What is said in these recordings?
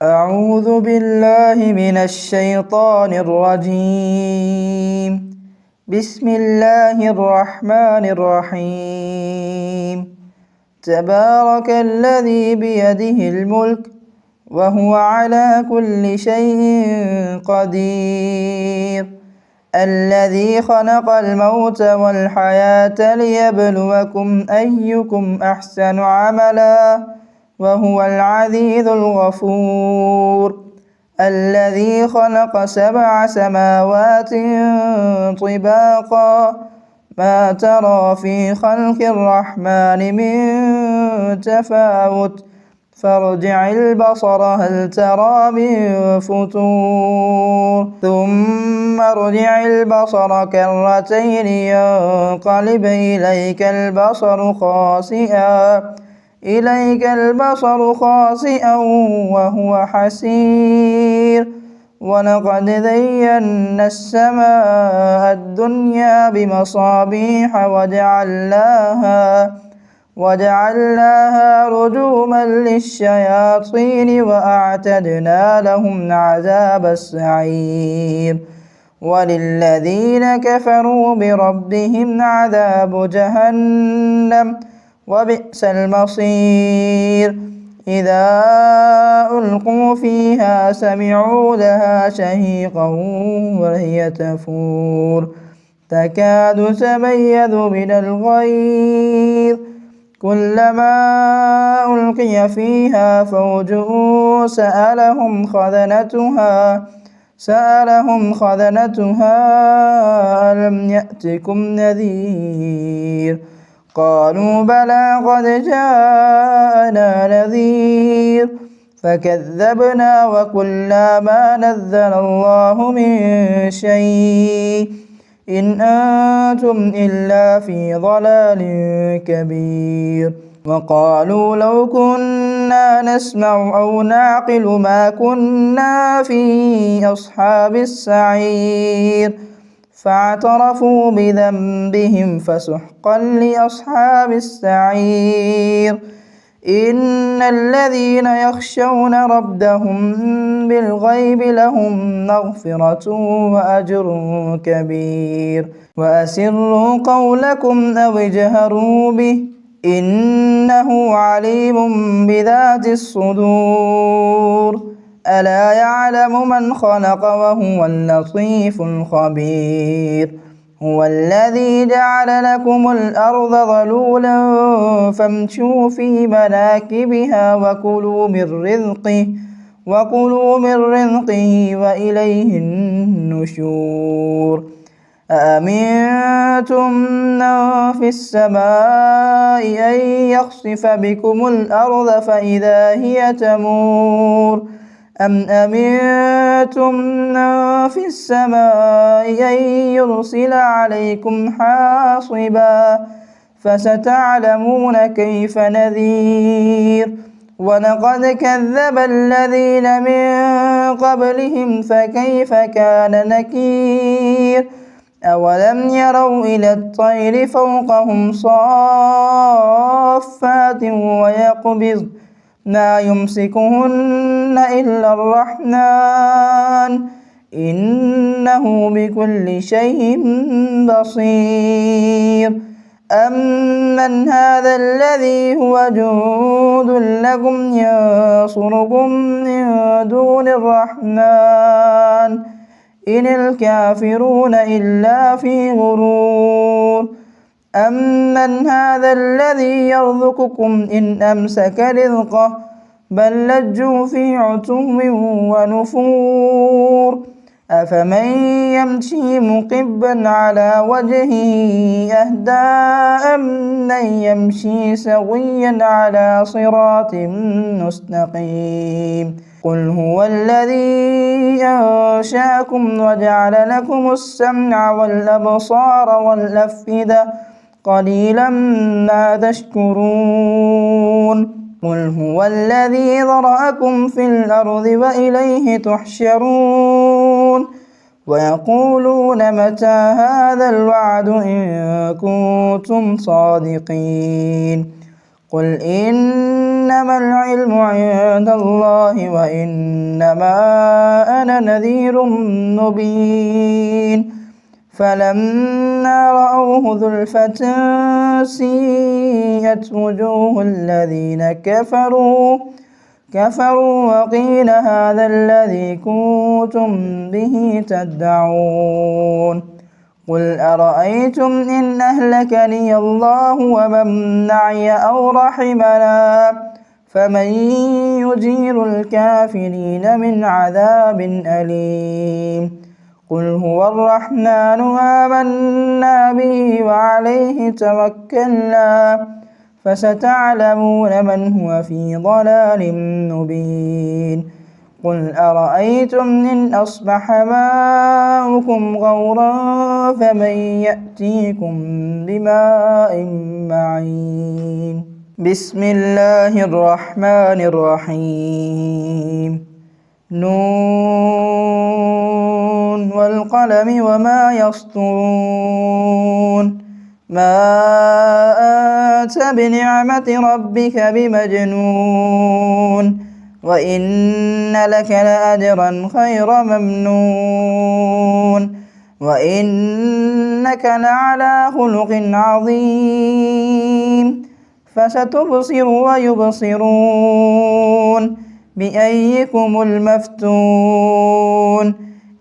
أعوذ بالله من الشيطان الرجيم. بسم الله الرحمن الرحيم. تبارك الذي بيده الملك وهو على كل شيء قدير. الذي خلق الموت والحياة ليبلوكم أيكم أحسن عملا وهو العزيز الغفور. الذي خلق 7 سماوات طباقا ما ترى في خلق الرحمن من تفاوت فارجع البصر هل ترى من فطور ثم ارجع البصر كرتين ينقلب إليك البصر خاسئا وهو حسير. ولقد زينا السماء الدنيا بمصابيح وجعلناها رجوما للشياطين وأعتدنا لهم عذاب السعير. وللذين كفروا بربهم عذاب جهنم وبئس المصير. إذا ألقوا فيها سمعوا لها شهيقا وهي تفور تكاد تميز من الغيظ كلما ألقي فيها فوج سألهم خزنتها ألم يأتكم نذير قالوا بلى قد جاءنا نذير فكذبنا وقلنا ما نزل الله من شيء إن أنتم إلا في ضلال كبير. وقالوا لو كنا نسمع أو نعقل ما كنا في أصحاب السعير فاعترفوا بذنبهم فسحقا لأصحاب السعير. إن الذين يخشون ربهم بالغيب لهم مغفرة وأجر كبير. وأسروا قولكم أو اجهروا به إنه عليم بذات الصدور. ألا يعلم من خلق وهو اللطيف الخبير. هو الذي جعل لكم الأرض ذلولا فامشوا في مناكبها وكلوا من رزقه وإليه النشور. أأمنتم من في السماء أن يخسف بكم الأرض فإذا هي تمور أم أمنتم من في السماء أن يرسل عليكم حاصبا فستعلمون كيف نذير. ولقد كذب الذين من قبلهم فكيف كان نكير. أولم يروا إلى الطير فوقهم صافات ويقبض ما يمسكهن إلا الرحمن إنه بكل شيء بصير. أمن هذا الذي هو جند لكم ينصركم من دون الرحمن إن الكافرون إلا في غرور. أمن هذا الذي يرزقكم إن أمسك رزقه بل لجوا في عتو ونفور. أفمن يمشي مكبا على وجهه أهدى أمن يمشي سويا على صراط مستقيم. قل هو الذي أنشأكم وجعل لكم السمع والأبصار والأفئدة قليلا ما تشكرون. قل هو الذي ذرأكم في الأرض وإليه تحشرون. ويقولون متى هذا الوعد إن كنتم صادقين. قل إنما إنما العلم عند الله وإنما أنا نذير مبين فلما رأوه زلفة سيئت وجوه الذين كفروا وقيل هذا الذي كنتم به تدعون قل أرأيتم إن أهلكني الله ومن معي أو رحمنا فمن يجير الكافرين من عذاب أليم قل هو الرحمن آمنا به وعليه توكلنا فستعلمون من هو في ضلال مبين قل أرأيتم إن أصبح ماؤكم غورا فمن يأتيكم بماء معين بسم الله الرحمن الرحيم نون والقلم وما يسطرون ما أنت بنعمة ربك بمجنون وإن لك لأجرا غير ممنون وإنك لعلى خلق عظيم فستبصر ويبصرون بأيكم المفتون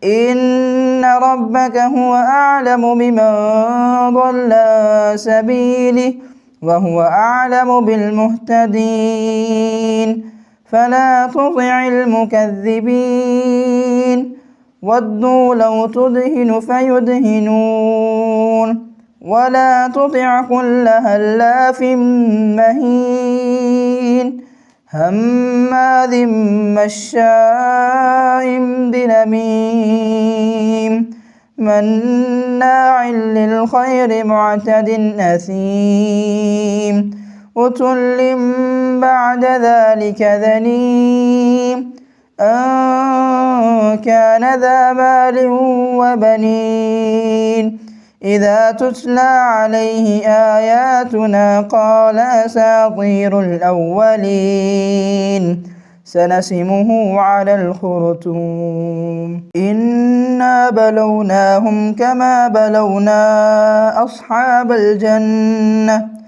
إن ربك هو أعلم بمن ضل عن سبيله وهو أعلم بالمهتدين فلا تطع المكذبين ودوا لو تدهن فيدهنون ولا تطع كل هلاف مهين هماذ مشاء بنميم مناع للخير معتد أثيم عتل بعد ذلك ذنيم أن كان ذا مال وبنين إذا تتلى عليه آياتنا قال أساطير الأولين سنسمه على الخرطوم إنا بلوناهم كما بلونا أصحاب الجنة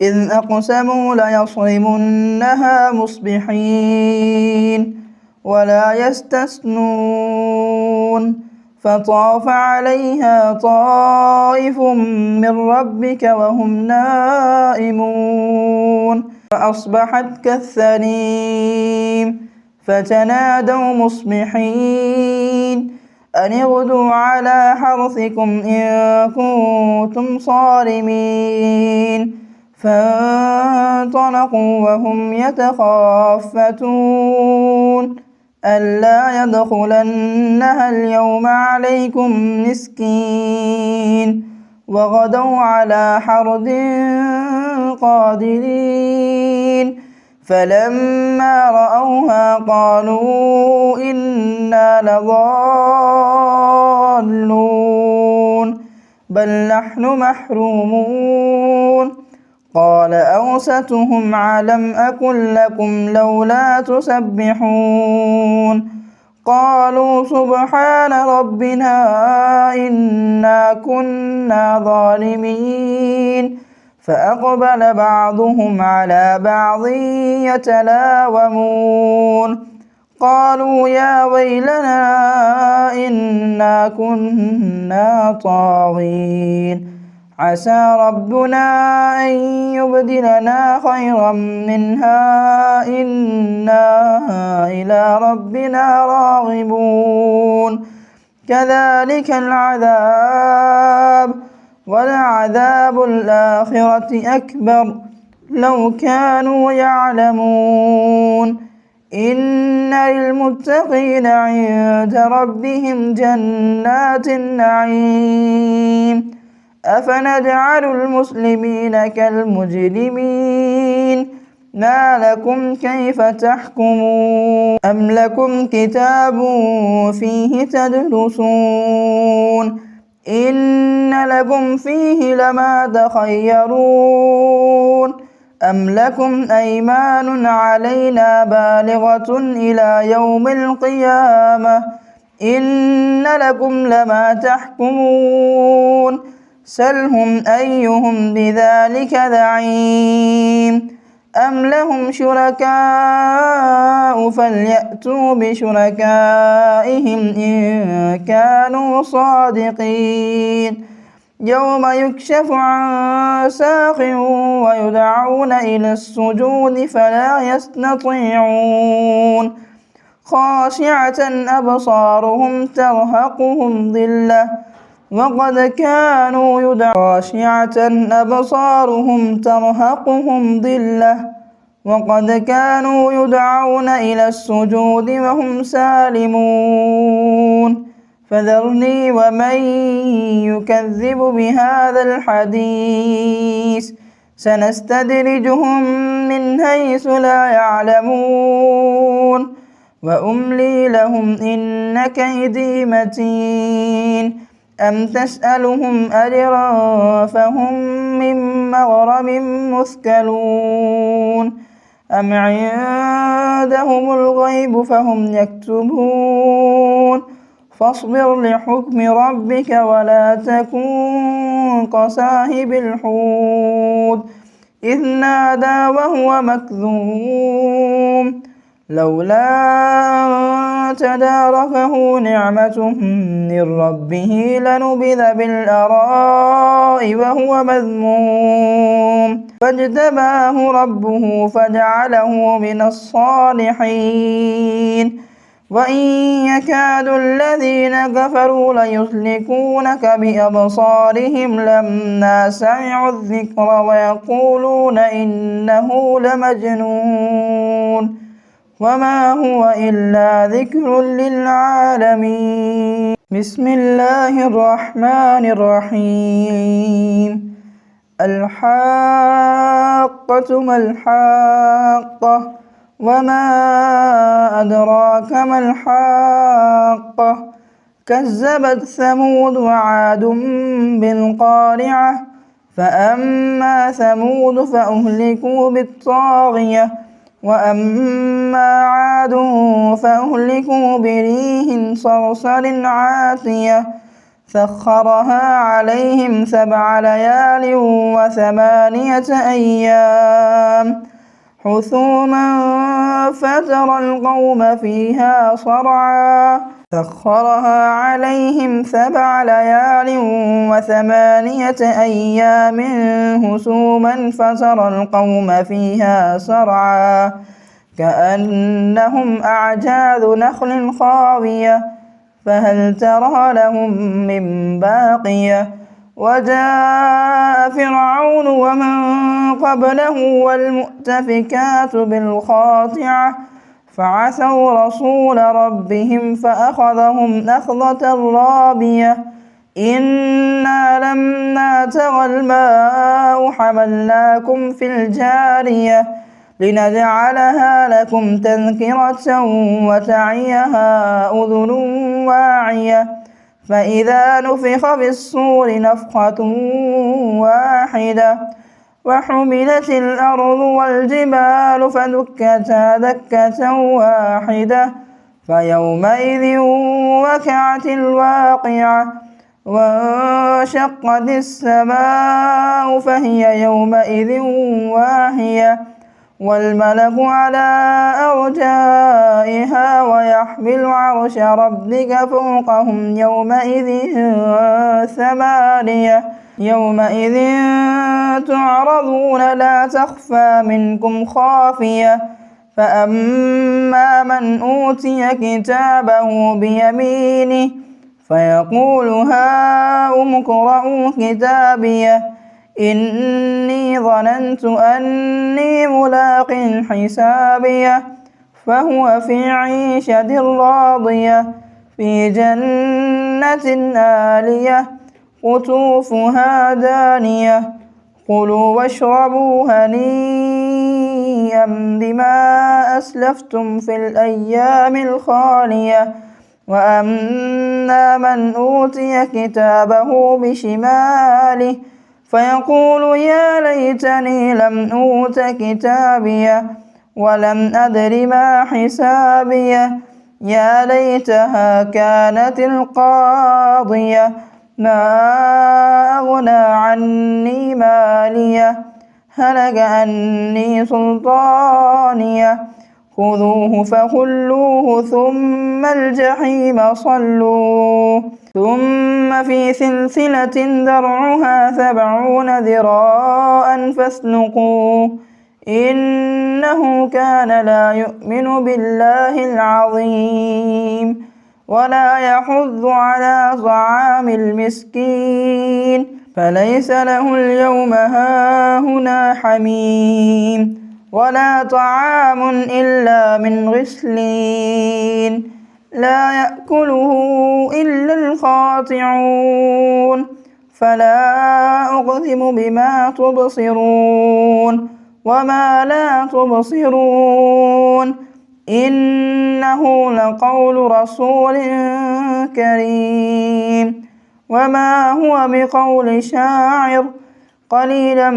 إذ أقسموا ليصرمنها مصبحين ولا يستثنون فطاف عليها طائف من ربك وهم نائمون فأصبحت كالثريم فتنادوا مصبحين أن اغدوا على حرثكم إن كنتم صارمين فانطلقوا وهم يتخافتون ألا يدخلنها اليوم عليكم مسكين وغدوا على حرد قادرين فلما رأوها قالوا إنا لضالون بل نحن محرومون قال أوسطهم ألم أقل لكم لولا تسبحون قالوا سبحان ربنا إنا كنا ظالمين فأقبل بعضهم على بعض يتلاومون قالوا يا ويلنا إنا كنا طاغين عسى ربنا أن يبدلنا خيرا منها إنا إلى ربنا راغبون كذلك العذاب ولعذاب الآخرة أكبر لو كانوا يعلمون إن للمتقين عند ربهم جنات النعيم أفنجعل المسلمين كالمجرمين ما لكم كيف تحكمون أم لكم كتاب فيه تدرسون إن لكم فيه لما تخيرون أم لكم أيمان علينا بالغة إلى يوم القيامة إن لكم لما تحكمون سلهم أيهم بذلك زعيم أم لهم شركاء فليأتوا بشركائهم إن كانوا صادقين يوم يكشف عن ساق ويدعون إلى السجود فلا يستطيعون خاشعة أبصارهم ترهقهم ذلة وقد كانوا يدعون إلى السجود وهم سالمون فذرني ومن يكذب بهذا الحديث سنستدرجهم من حيث لا يعلمون وأملي لهم إن كيدي متين أم تسألهم أجرا فهم من مغرم مثقلون أم عندهم الغيب فهم يكتبون فاصبر لحكم ربك ولا تكن كصاحب الحوت إذ نادى وهو مكذوم لولا أن تداركه نعمة من ربه لنبذ بالعراء وهو مذموم فاجتباه ربه فجعله من الصالحين وإن يكاد الذين كفروا ليزلقونك بأبصارهم لما سمعوا الذكر ويقولون إنه لمجنون وما هو إلا ذكر للعالمين بسم الله الرحمن الرحيم الحاقة ما الحاقة وما أدراك ما الحاقة كذبت ثمود وعاد بالقارعة فأما ثمود فأهلكوا بالطاغية وأما عاد فأهلكوا بريح صرصر عاتية سخرها عليهم 7 ليال و8 أيام حسوما فترى القوم فيها صرعا سخرها عليهم 7 ليال و8 أيام حسوما فترى القوم فيها صرعا كأنهم أعجاز نخل خاوية فهل ترى لهم من باقية وجاء فرعون ومن قبله والمؤتفكات بالخاطئة فعصوا رسول ربهم فأخذهم أخذة رابية إنا لما طغى الماء حملناكم في الجارية لنجعلها لكم تذكرة وتعيها أذن واعية فإذا نفخ في الصور نفخة واحدة وحملت الأرض والجبال فدكتا دكة واحدة فيومئذ وقعت الواقعة وانشقت السماء فهي يومئذ واهية والملك على أرجائها ويحمل عرش ربك فوقهم يومئذ تعرضون لا تخفى منكم خافية فأما من أوتي كتابه بيمينه فيقول هاؤم اقرءوا كتابيه إني ظننت أني ملاق حسابيه فهو في عيشة راضية في جنة عالية قطوفها دانية كلوا واشربوا هنيئا بما أسلفتم في الأيام الخالية وأما من أوتي كتابه بشماله فيقول يا ليتني لم أوت كتابيه ولم أدر ما حسابيه يا ليتها كانت القاضية ما أغنى عني ماليه هلك عني سلطانيه خذوه فغلوه ثم الجحيم صلوه ثم في سلسلة ذرعها 70 ذراعا فاسلكوه إنه كان لا يؤمن بالله العظيم ولا يحض على طعام المسكين فليس له اليوم هاهنا حميم ولا طعام إلا من غسلين لا يأكله إلا الخاطعون فلا أقسم بما تبصرون وما لا تبصرون إنه لقول رسول كريم وما هو بقول شاعر قليلا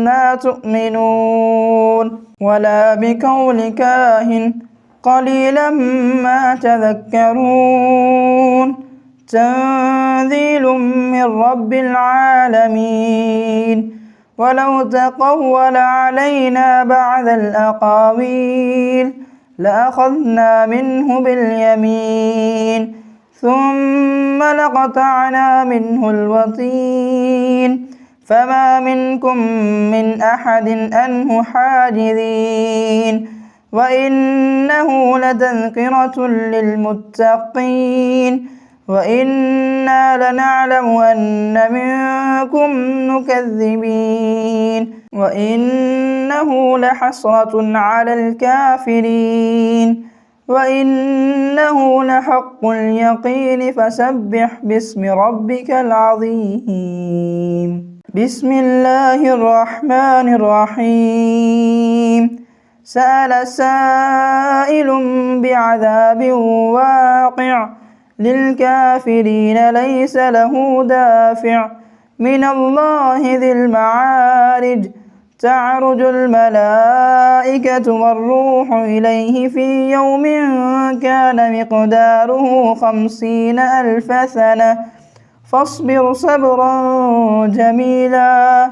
ما تؤمنون ولا بقول كاهن قليلا ما تذكرون تنزيل من رب العالمين ولو تقول علينا بعض الأقاويل لأخذنا منه باليمين ثم لقطعنا منه الوتين فما منكم من أحد عنه حاجزين وإنه لتذكرة للمتقين وإنا لنعلم أن منكم مكذبين وإنه لحسرة على الكافرين وإنه لحق اليقين فسبح باسم ربك العظيم بسم الله الرحمن الرحيم سأل سائل بعذاب واقع للكافرين ليس له دافع من الله ذي المعارج تعرج الملائكة والروح إليه في يوم كان مقداره 50,000 سنة فاصبر صبرا جميلا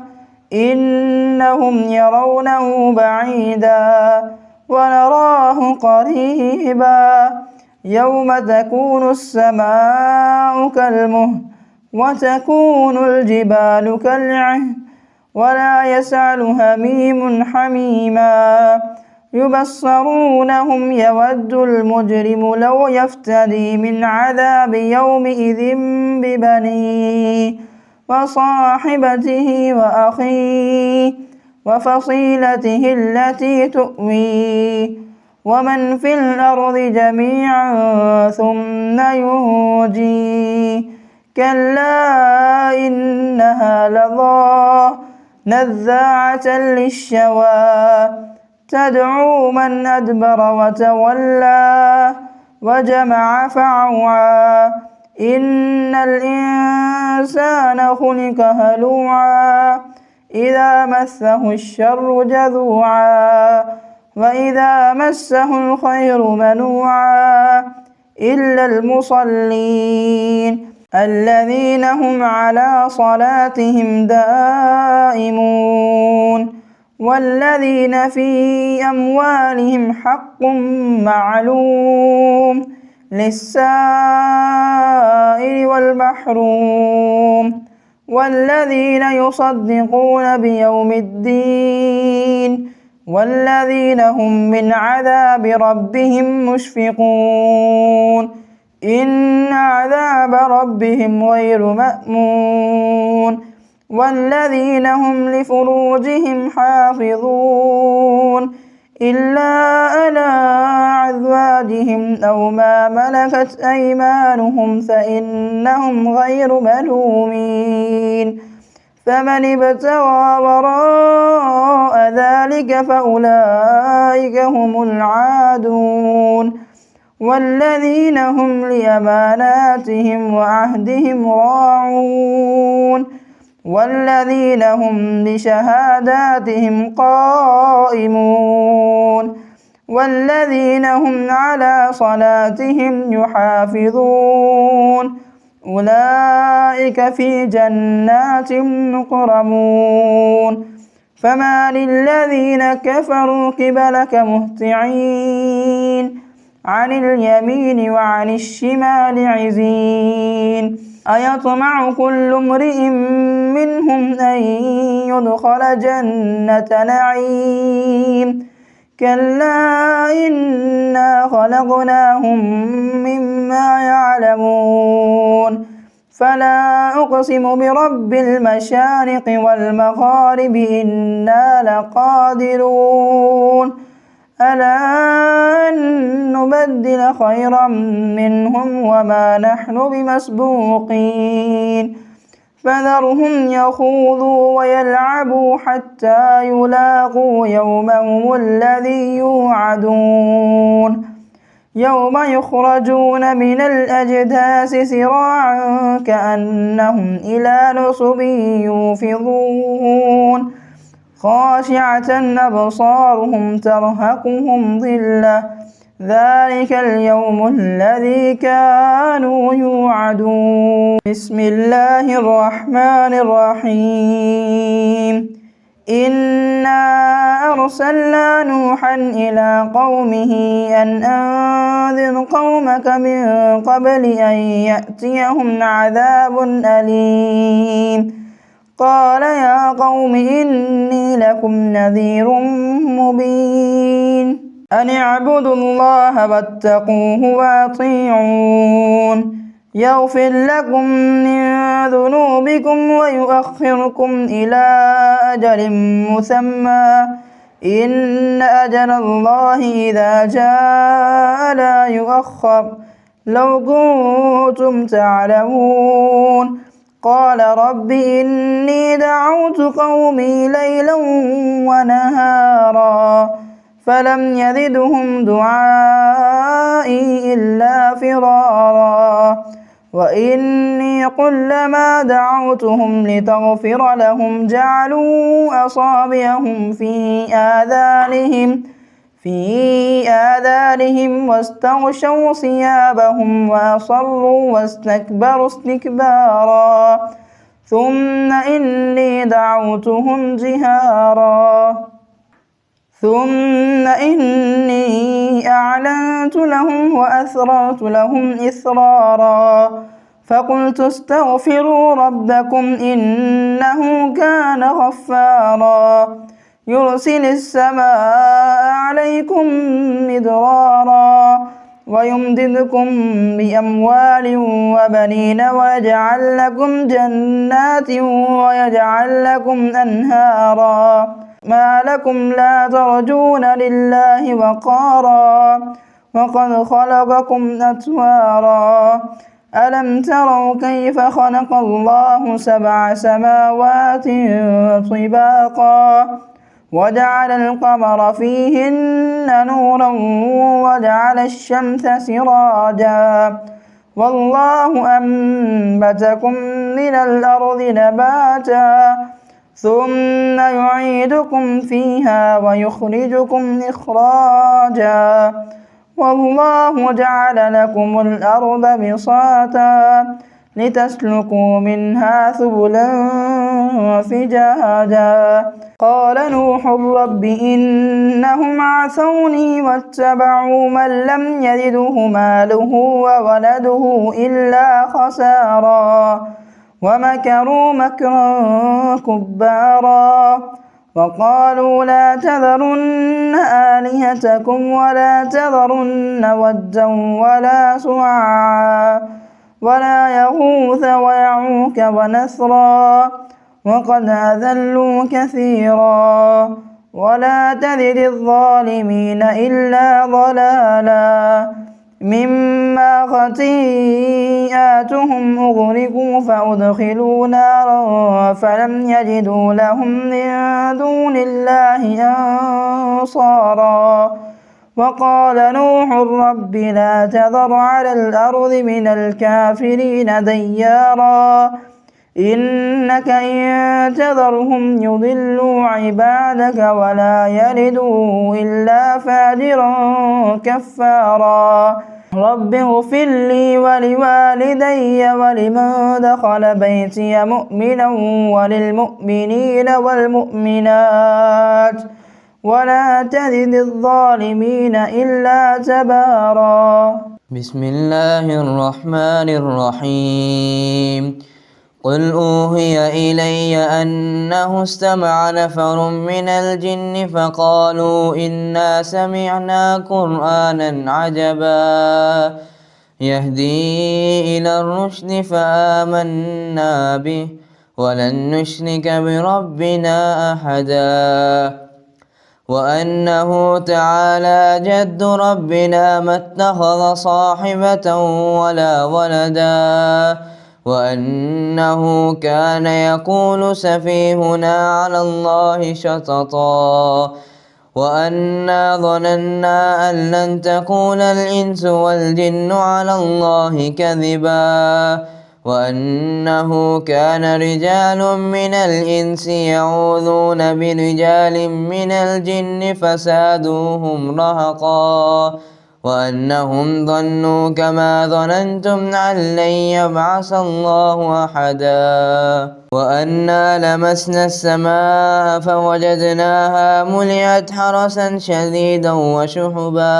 إنهم يرونه بعيدا ونراه قريبا يوم تكون السماء كالمهل وتكون الجبال كالعهن ولا يسأل هميم حميما يبصرونهم يود المجرم لو يفتدي من عذاب يومئذ ببنيه وصاحبته وأخيه وفصيلته التي تؤويه ومن في الأرض جميعا ثم ينجيه كلا إنها لظى نزاعة للشوى تدعو من أدبر وتولى وجمع فعوى إن الإنسان خلق هلوعا إذا مسه الشر جذوعا وإذا مسه الخير منوعا إلا المصلين الذين هم على صلاتهم دائمون والذين في أموالهم حق معلوم للسائل والمحروم والذين يصدقون بيوم الدين والذين هم من عذاب ربهم مشفقون إن عذاب ربهم غير مأمون والذين هم لفروجهم حافظون إلا على أزواجهم أو ما ملكت أيمانهم فإنهم غير ملومين فمن ابتغى وراء ذلك فأولئك هم العادون والذين هم لأماناتهم وعهدهم راعون والذين هم بشهاداتهم قائمون والذين هم على صلاتهم يحافظون أولئك في جنات مكرمون فما للذين كفروا قبلك مهطعين عن اليمين وعن الشمال عزين أيطمع كل امرئ منهم أن يدخل جنة نعيم كلا إنا خلقناهم مما يعلمون فلا أقسم برب المشارق والمغارب إنا لقادرون ألا أن نبدل خيرا منهم وما نحن بمسبوقين فذرهم يخوضوا ويلعبوا حتى يلاقوا يومهم الذي يوعدون يوم يخرجون من الأجداث سراعا كأنهم إلى نصب يوفضون خاشعة أبصارهم ترهقهم ذلة ذلك اليوم الذي كانوا يوعدون بسم الله الرحمن الرحيم إنا أرسلنا نوحا إلى قومه أن أنذر قومك من قبل أن يأتيهم عذاب أليم قال يا قوم إني لكم نذير مبين أن اعبدوا الله واتقوه وأطيعون يغفر لكم من ذنوبكم ويؤخركم إلى أجل مسمى إن أجل الله إذا جاء لا يؤخر لو كنتم تعلمون قال رب إني دعوت قومي ليلا ونهارا فلم يزدهم دعائي إلا فرارا وإني كلما دعوتهم لتغفر لهم جعلوا أصابعهم في آذانهم واستغشوا ثيابهم وأصروا واستكبروا استكبارا ثم إني دعوتهم جهارا ثم إني أعلنت لهم وأسررت لهم إسرارا فقلت استغفروا ربكم إنه كان غفارا يرسل السماء عليكم مدرارا ويمددكم بأموال وبنين ويجعل لكم جنات ويجعل لكم أنهارا ما لكم لا ترجون لله وقارا وقد خلقكم أطوارا ألم تروا كيف خلق الله 7 سماوات طباقا وجعل القمر فيهن نورا وجعل الشمس سراجا والله أنبتكم من الأرض نباتا ثم يعيدكم فيها ويخرجكم إخراجا والله جعل لكم الأرض بساطا لتسلكوا منها سبلا فجاجا قال نوح رب إنهم عصوني واتبعوا من لم يزده ماله وولده إلا خسارا ومكروا مكرا كبارا وقالوا لا تذرن آلهتكم ولا تذرن ودا ولا سواعا ولا يغوث ويعوق ونسرا وقد أذلوا كثيرا ولا تزد الظالمين إلا ضلالا مما خطيئاتهم أغرقوا فأدخلوا نارا فلم يجدوا لهم من دون الله أنصارا وقال نوح رب لا تذر على الأرض من الكافرين ديارا إنك إن تذرهم يضلوا عبادك ولا يلدوا إلا فاجرا كفارا رب اغفر لي ولوالدي ولمن دخل بيتي مؤمنا وللمؤمنين والمؤمنات ولا تزد الظالمين إلا تبارا. بسم الله الرحمن الرحيم. قل أوحي إلي أنه استمع نفر من الجن فقالوا إنا سمعنا قرآنا عجبا يهدي إلى الرشد فآمنا به ولن نشرك بربنا أحدا وأنه تعالى جد ربنا ما اتخذ صاحبة ولا ولدا وأنه كان يقول سفيهنا على الله شططا وأنا ظننا أن لن تقول الإنس والجن على الله كذبا وأنه كان رجال من الإنس يعوذون برجال من الجن فزادوهم رهقا وأنهم ظنوا كما ظننتم أن لن يبعث الله أحدا وأنا لمسنا السماء فوجدناها ملئت حرسا شديدا وشهبا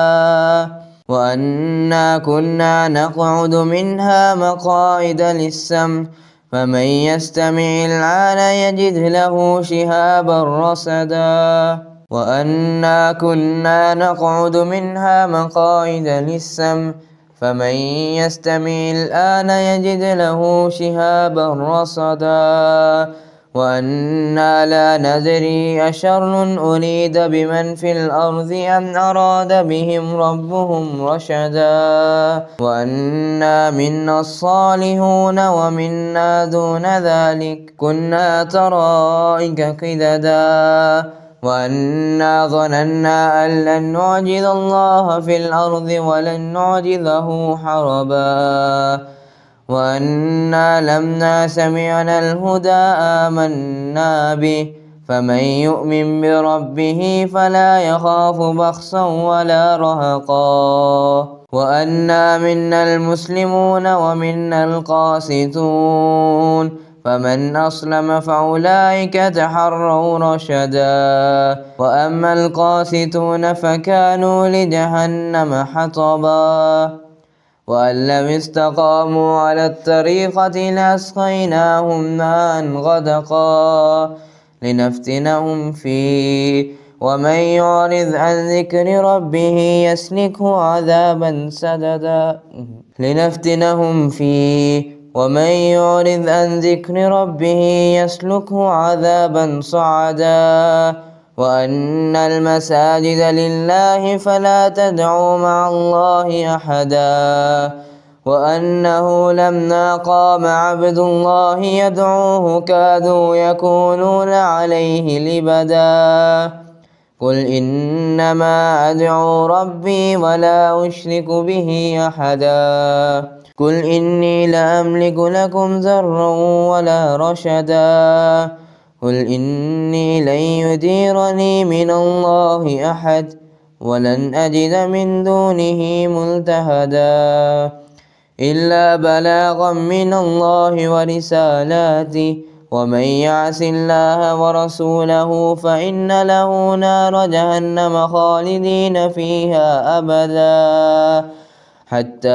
وأنا كنا نقعد منها مقاعد للسمع فمن يستمع الآن يجد له شهابا رصدا وأنا كنا نقعد منها مقاعد للسمع فمن يستمع الآن يجد له شهابا رصدا وأنا لا ندري أشر أريد بمن في الأرض أم أراد بهم ربهم رشدا وأنا منا الصالحون ومنا دون ذلك كنا طرائق قددا وأنا ظننا أن لن نعجز الله في الأرض ولن نعجزه حربا وأنا لما سمعنا الهدى آمنا به فمن يؤمن بربه فلا يخاف بخسا ولا رهقا وأنا منا المسلمون ومنا القاسطون فمن أسلم فأولئك تحروا رشدا وأما القاسطون فكانوا لجهنم حطبا وأن لم استقاموا على الطريقة لأسقيناهم ماء غدقا لنفتنهم فيه ومن يعرض عن ذكر ربه يسلكه عذابا سددا لنفتنهم فيه ومن يعرض عن ذكر ربه يسلكه عذابا صعدا وأن المساجد لله فلا تدعوا مع الله أحدا وأنه لما قام عبد الله يدعوه كادوا يكونون عليه لبدا قل إنما أدعو ربي ولا أشرك به أحدا قل إني لا أملك لكم ضرا ولا رشدا قل إني لن يديرني من الله أحد ولن أجد من دونه ملتهدا إلا بلاغا من الله ورسالاته ومن يعص الله ورسوله فإن له نار جهنم خالدين فيها أبدا حتى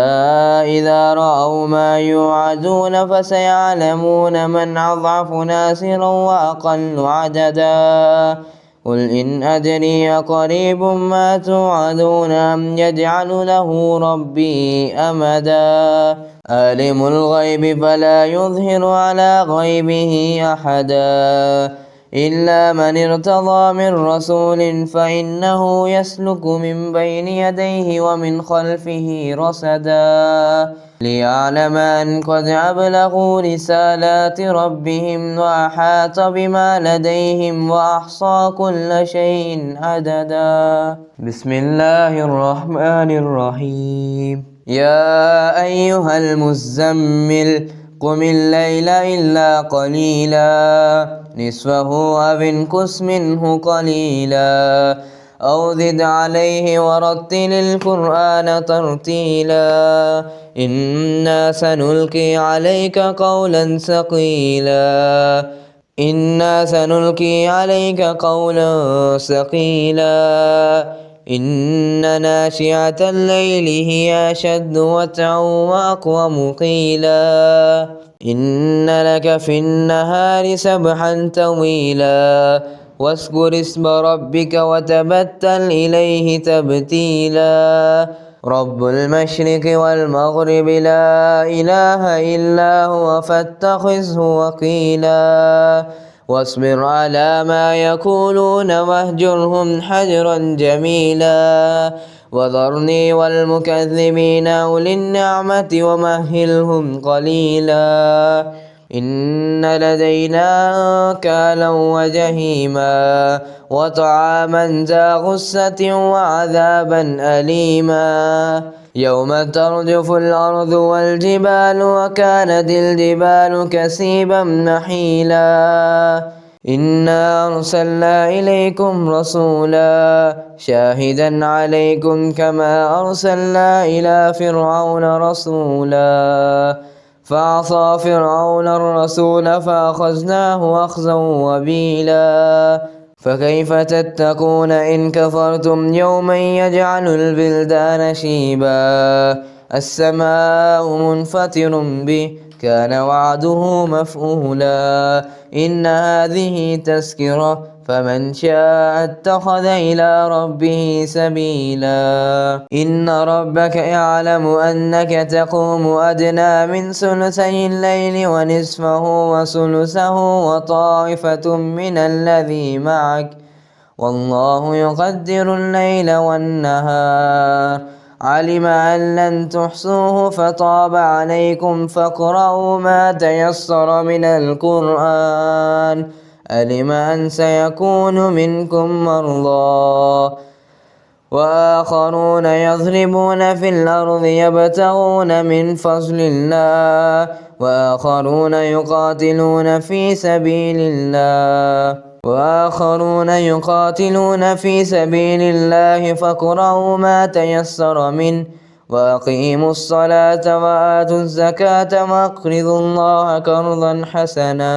إذا رأوا ما يوعدون فسيعلمون من أضعف ناصرا وأقل عددا قل إن أدري قريب ما توعدون أم يجعل له ربي أمدا عالم الغيب فلا يظهر على غيبه أحدا إلا من ارتضى من رسول فإنه يسلك من بين يديه ومن خلفه رصدا ليعلم أن قد أبلغوا رسالات ربهم وأحاط بما لديهم وأحصى كل شيء عددا. بسم الله الرحمن الرحيم. يا أيها المزمل قم الليل إلا قليلا نصفه أو انقص منه قليلا أو زد عليه ورتل القرآن ترتيلا إنا سنلقي عليك قولا ثقيلا إنا سنلقي عليك قولا ثقيلا إن ناشئة الليل هي أشد وطئا وأقوم قيلا إن لك في النهار سبحا طويلا واذكر اسم ربك وتبتل إليه تبتيلا رب المشرق والمغرب لا إله إلا هو فاتخذه وكيلا واصبر على ما يقولون واهجرهم حجرا جميلا وذرني والمكذبين أولي النعمة ومهلهم قليلا إن لدينا أنكالا وجهيما وطعاما ذا غصة وعذابا أليما يوم ترجف الأرض والجبال وكانت الجبال كثيبا نحيلا إنا أرسلنا إليكم رسولا شاهدا عليكم كما أرسلنا إلى فرعون رسولا فعصى فرعون الرسول فأخذناه أخذا وبيلا فكيف تتقون إن كفرتم يوما يجعل البلدان شيبا السماء منفطر به كان وعده مفعولا إن هذه تذكرة فمن شاء اتخذ إلى ربه سبيلا إن ربك يعلم أنك تقوم أدنى من ثلثي الليل ونصفه وثلثه وطائفة من الذي معك والله يقدر الليل والنهار علم أن لن تحصوه فتاب عليكم فاقرؤوا ما تيسر من القرآن علم أن سيكون منكم مرضى وآخرون يضربون في الأرض يبتغون من فضل الله وآخرون يقاتلون في سبيل الله فاقرؤوا ما تيسر منه وأقيموا الصلاة وآتوا الزكاة وأقرضوا الله قرضا حسنا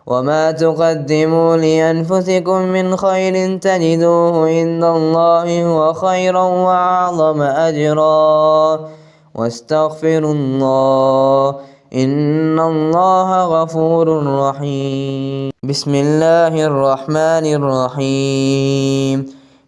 وما تقدموا لأنفسكم من خير تجدوه عند الله هو خيرا وأعظم أجرا واستغفروا الله إن الله غفور رحيم بسم الله الرحمن الرحيم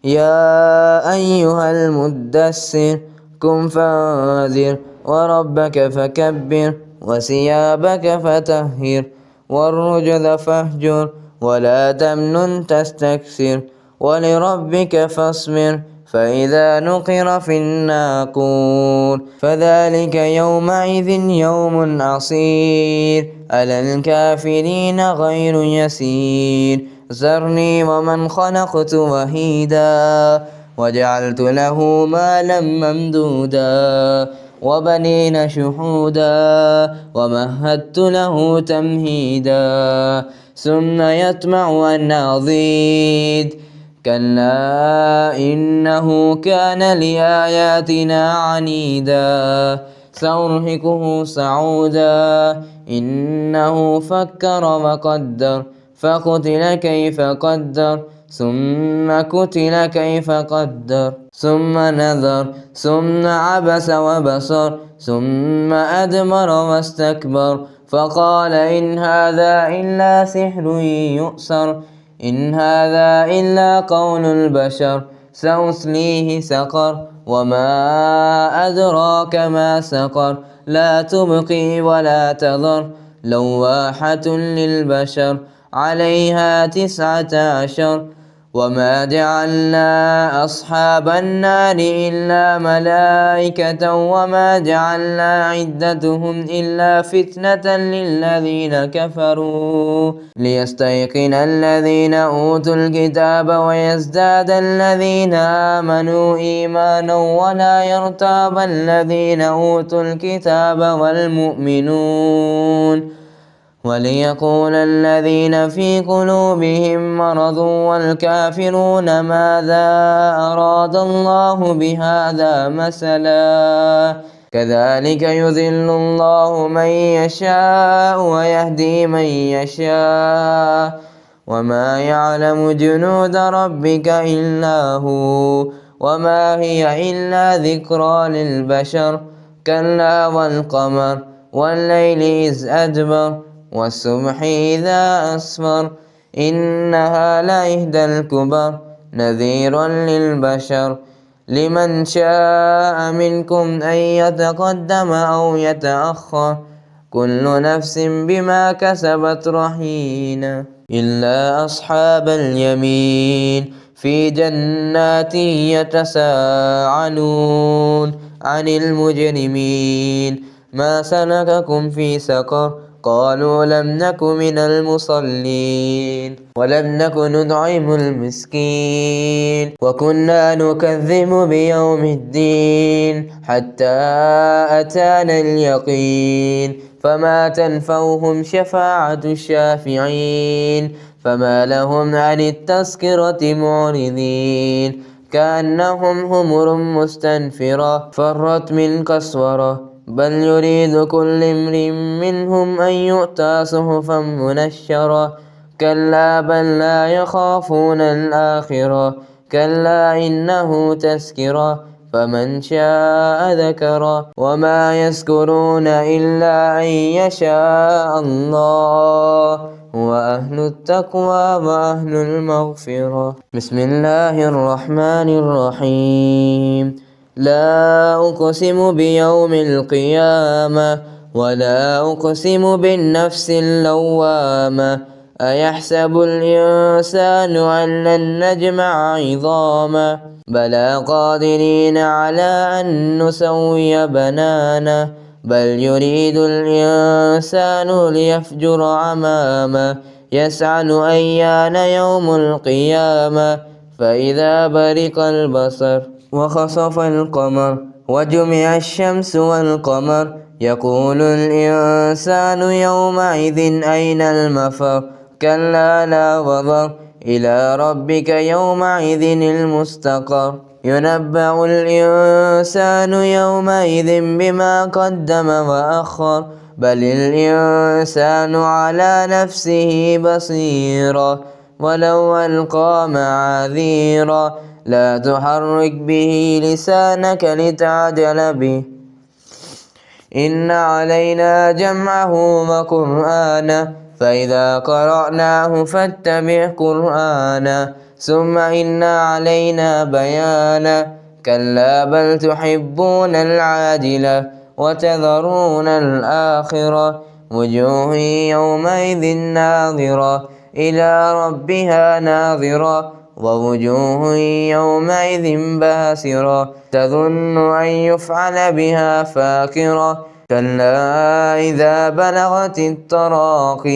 يا أيها المدثر قم فانذر وربك فكبر وثيابك فطهر والرجز فاهجر ولا تمنن تستكثر ولربك فاصبر فإذا نقر في الناقور فذلك يومئذ يوم عسير على الكافرين غير يسير ذرني ومن خلقت وحيدا وجعلت له مالا ممدودا وبنين شهودا ومهدت له تمهيدا ثم يطمع أن أزيد كلا إنه كان لآياتنا عنيدا سأرهقه صعودا إنه فكر وقدر فقتل كيف قدر ثم قتل كيف قدر ثم نظر ثم عبس وبصر ثم أدبر واستكبر فقال إن هذا إلا سحر يؤثر إن هذا إلا قول البشر سأصليه سقر وما أدراك ما سقر لا تبقي ولا تذر لواحة للبشر عليها 19 وما جعلنا أصحاب النار إلا ملائكة وما جعلنا عدتهم إلا فتنة للذين كفروا ليستيقن الذين أوتوا الكتاب ويزداد الذين آمنوا إيمانا ولا يرتاب الذين أوتوا الكتاب والمؤمنون وليقول الذين في قلوبهم مرض والكافرون ماذا أراد الله بهذا مثلا كذلك يذل الله من يشاء ويهدي من يشاء وما يعلم جنود ربك إلا هو وما هي إلا ذكرى للبشر كلا والقمر والليل إذ أدبر والصبح إذا أسفر إنها لإحدى الكبر نذيرا للبشر لمن شاء منكم أن يتقدم أو يتأخر كل نفس بما كسبت رهينة إلا أصحاب اليمين في جنات يتساءلون عن المجرمين ما سلككم في سقر قالوا لم نك من المصلين ولم نك نطعم المسكين وكنا نكذب بيوم الدين حتى أتانا اليقين فما تنفعهم شفاعة الشافعين فما لهم عن التذكرة معرضين كأنهم حمر مستنفرة فرت من قسورة بل يريد كل امرئ منهم أن يؤتى صحفا منشرة كلا بل لا يخافون الآخرة كلا إنه تذكرة فمن شاء ذكره وما يذكرون إلا أن يشاء الله وأهل التقوى وأهل المغفرة بسم الله الرحمن الرحيم لا أقسم بيوم القيامة ولا أقسم بالنفس اللوامة أيحسب الإنسان أن لن نجمع عظامه بلى قادرين على أن نسوي بنانه بل يريد الإنسان ليفجر أمامه يسأل أيان يوم القيامة فإذا برق البصر وخسف القمر وجمع الشمس والقمر يقول الإنسان يومئذ أين المفر كلا لا وزر إلى ربك يومئذ المستقر ينبأ الإنسان يومئذ بما قدم وأخر بل الإنسان على نفسه بصيرا ولو ألقى معاذيرا لا تحرك به لسانك لتعجل به إن علينا جمعه وقرآنه فإذا قرأناه فاتبع قرآنه ثم إن علينا بيانه كلا بل تحبون العاجلة وتذرون الآخرة وجوه يومئذ ناظرة إلى ربها ناظرة ووجوه يومئذ باسرة تظن أن يفعل بها فاقرة كلا إذا بلغت التراقي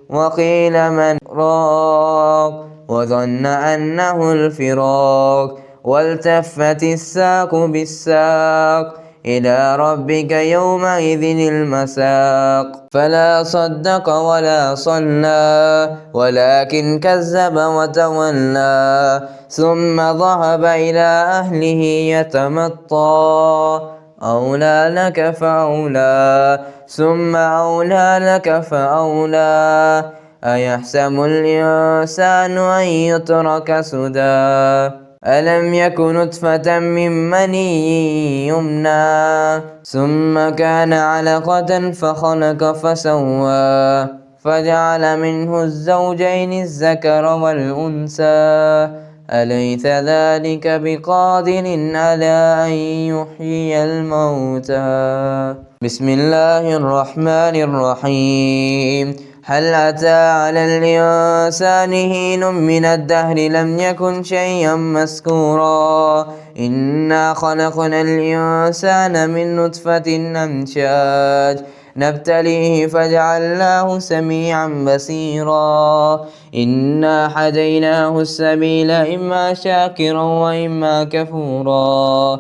وقيل من راق وظن أنه الفراق والتفت الساق بالساق إلى ربك يومئذ المساق فلا صدق ولا صلى ولكن كذب وتولى ثم ذهب إلى أهله يتمطى أولى لك فأولى ثم أولى لك فأولى أيحسب الإنسان أن يترك سدى ألم يك نطفة من مني يمنى ثم كان علقة فخلق فسوى فجعل منه الزوجين الذكر والأنثى أليس ذلك بقادر على أن يحيي الموتى بسم الله الرحمن الرحيم هل أتى على الإنسان حين من الدهر لم يكن شيئا مذكورا إنا خلقنا الإنسان من نطفة أمشاج نبتليه فجعلناه سميعا بصيرا إنا هديناه السبيل إما شاكرا وإما كفورا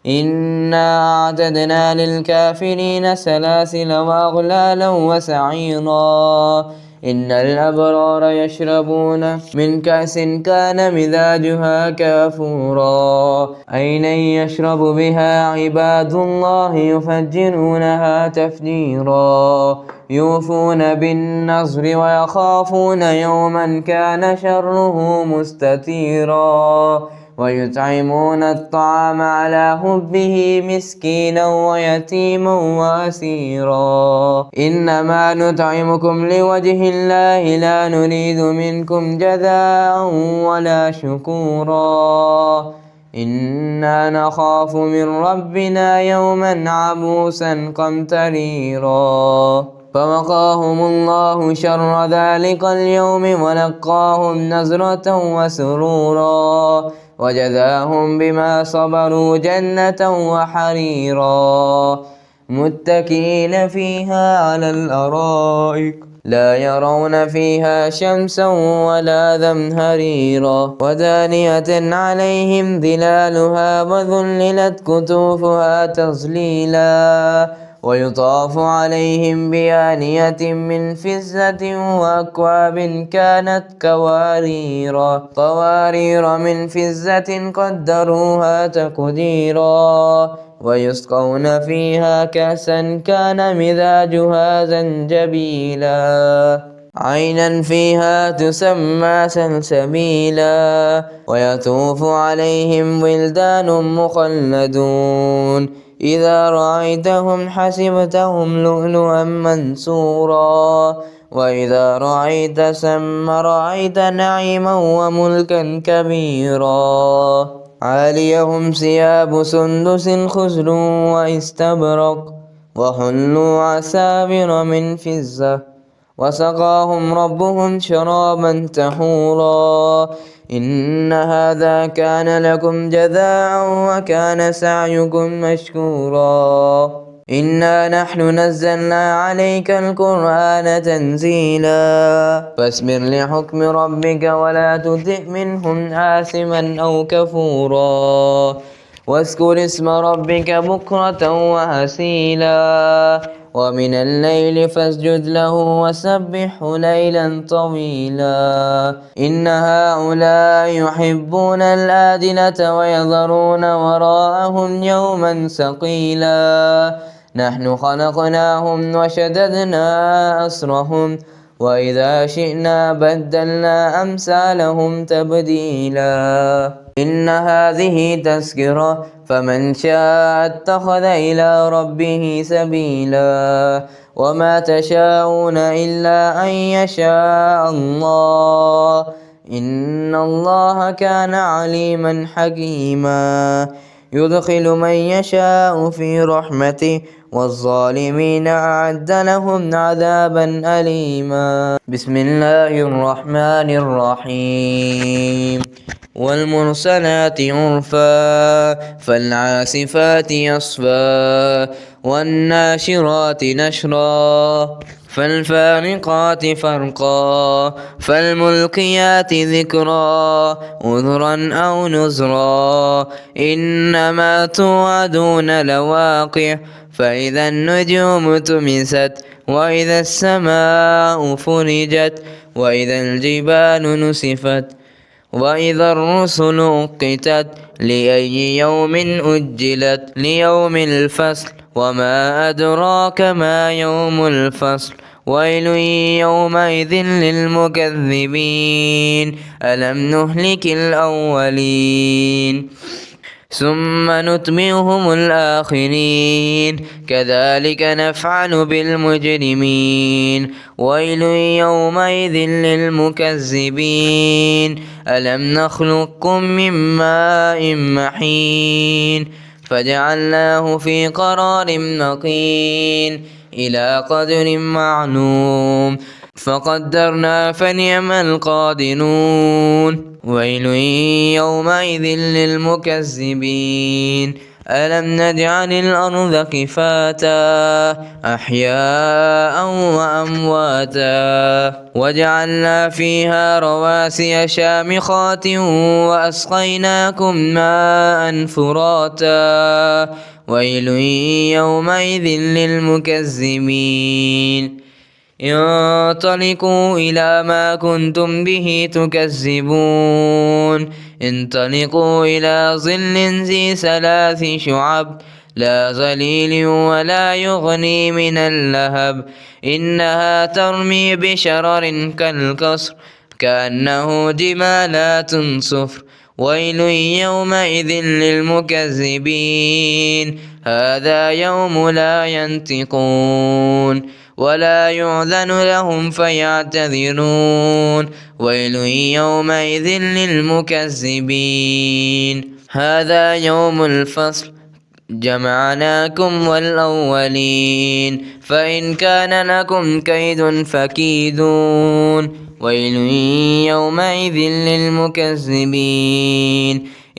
إنا أعتدنا للكافرين سلاسل وأغلالا وسعيرا إن الأبرار يشربون من كأس كان مزاجها كافورا عينا يشرب بها عباد الله يفجرونها تفجيرا يوفون بالنذر ويخافون يوما كان شره مستتيرا ويطعمون الطعام على حبه مسكينا ويتيما وأسيرا إنما نطعمكم لوجه الله لا نريد منكم جزاء ولا شكورا إنا نخاف من ربنا يوما عبوسا قمطريرا فوقاهم الله شر ذلك اليوم ولقاهم نزرة وسرورا وجزاهم بما صبروا جنة وحريرا متكئين فيها على الأرائك لا يرون فيها شمسا ولا زمهريرا ودانية عليهم ظلالها وذللت كتوفها تظليلا ويطاف عليهم بآنية من فزة وأكواب كانت قوارير من فزة قدروها تقديرا ويسقون فيها كأسا كان مزاجها زنجبيلا عينا فيها تسمى سلسبيلا ويطوف عليهم ولدان مخلدون إذا رأيتهم حسبتهم لؤلؤا منثورا وإذا رأيت ثم رأيت نعيما وملكا كبيرا عاليهم ثياب سندس خضر واستبرق وحلوا أساور من فضة وسقاهم ربهم شرابا طهورا إن هذا كان لكم جزاء وكان سعيكم مشكورا إنا نحن نزلنا عليك القرآن تنزيلا فاصبر لحكم ربك ولا تطع منهم آثما أو كفورا واذكر اسم ربك بكرة وأصيلا ومن الليل فاسجد له وسبحه ليلا طويلا إن هؤلاء يحبون الآدلة ويذرون وراءهم يوما ثقيلا نحن خلقناهم وشددنا أسرهم وإذا شئنا بدلنا أمثالهم تبديلا إن هذه تذكرة فمن شاء اتخذ إلى ربه سبيلا وما تشاءون إلا أن يشاء الله إن الله كان عليما حكيما يدخل من يشاء في رحمته والظالمين أعد لهم عذابا أليما بسم الله الرحمن الرحيم والمرسلات عرفا فالعاصفات عصفا والناشرات نشرا فالفارقات فرقا فالملقيات ذكرا عذرا أو نذرا إنما توعدون لواقع فإذا النجوم طمست وإذا السماء فرجت وإذا الجبال نسفت وإذا الرسل أقتت لأي يوم أجلت ليوم الفصل وما أدراك ما يوم الفصل ويل يومئذ للمكذبين ألم نهلك الأولين ثم نتبعهم الآخرين كذلك نفعل بالمجرمين ويل يومئذ للمكذبين ألم نخلقكم من ماء محين فجعلناه في قرار مكين إلى قدر معلوم فقدرنا فنعم القادرون ويل يومئذ للمكذبين ألم نجعل الأرض كفاتا أحياء وأمواتا وجعلنا فيها رواسي شامخات وأسقيناكم ماء فراتا ويل يومئذ للمكذبين انطلقوا إلى ما كنتم به تكذبون انطلقوا إلى ظل ذي 3 شعب لا ظليل ولا يغني من اللهب إنها ترمي بشرر كالقصر كأنه جمالات صفر ويل يومئذ للمكذبين هذا يوم لا ينطقون ولا يؤذن لهم فيعتذرون ويل يومئذ للمكذبين هذا يوم الفصل جمعناكم والأولين فإن كان لكم كيد فكيدون ويل يومئذ للمكذبين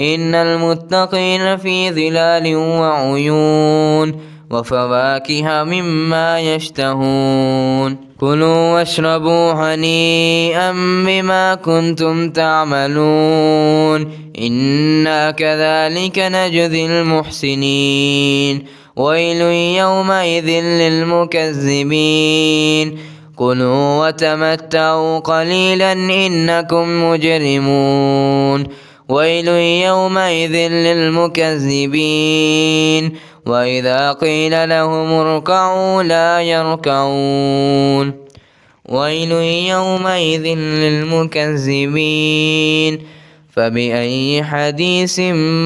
إن المتقين في ظلال وعيون وفواكه مما يشتهون كلوا واشربوا هنيئا بما كنتم تعملون إنا كذلك نجزي المحسنين ويل يومئذ للمكذبين كلوا وتمتعوا قليلا إنكم مجرمون ويل يومئذ للمكذبين وإذا قيل لهم اركعوا لا يركعون ويل يومئذ للمكذبين فبأي حديث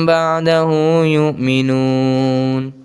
بعده يؤمنون